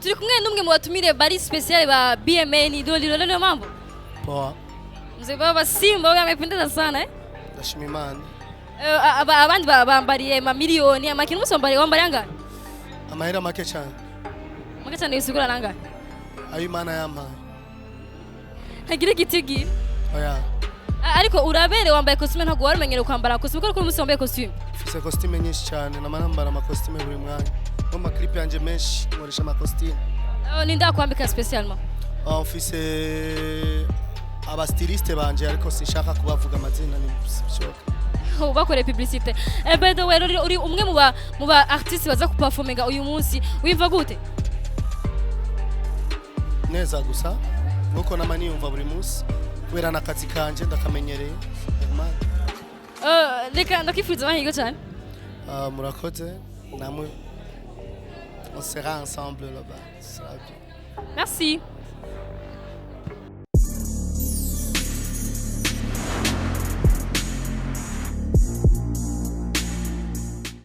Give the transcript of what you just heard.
turi kumwe n'umwe mu batumire bari special ba BMN Dolly leo mambo. Poa. Mzee baba Simba wewe amependeza sana Ndashima Imana. Abandi bambariye mamiliyoni amakini musambariye wambariye angahe? Amahera make cyane. Make cyane yisigura nangahe? Ayo Imana yampaye. Hagire gitigi. Oya. Ariko urabere wambaye costume ntago warumenyere kwambara costume kuko umunsi wambaye costume. Mfise costume nyinshi cyane namanambara ama costume buri mwanya. No ma clip yanje menshi nkoresha ama costume. Ninda kwambika specialement. Mfise aba styliste banje ariko sinshaka kubavuga amazina ni bishoboka. Bakore publicité. By the way uri umwe mu ba artiste baza ku performinga uyu munsi wimva gute? Neza gusa nuko namani yumva buri munsi kubera nakazi kanje ndakamenyereye. Reka ndakifuza bahigo cyane. Murakoze namwe on sera ensemble là-bas. Merci.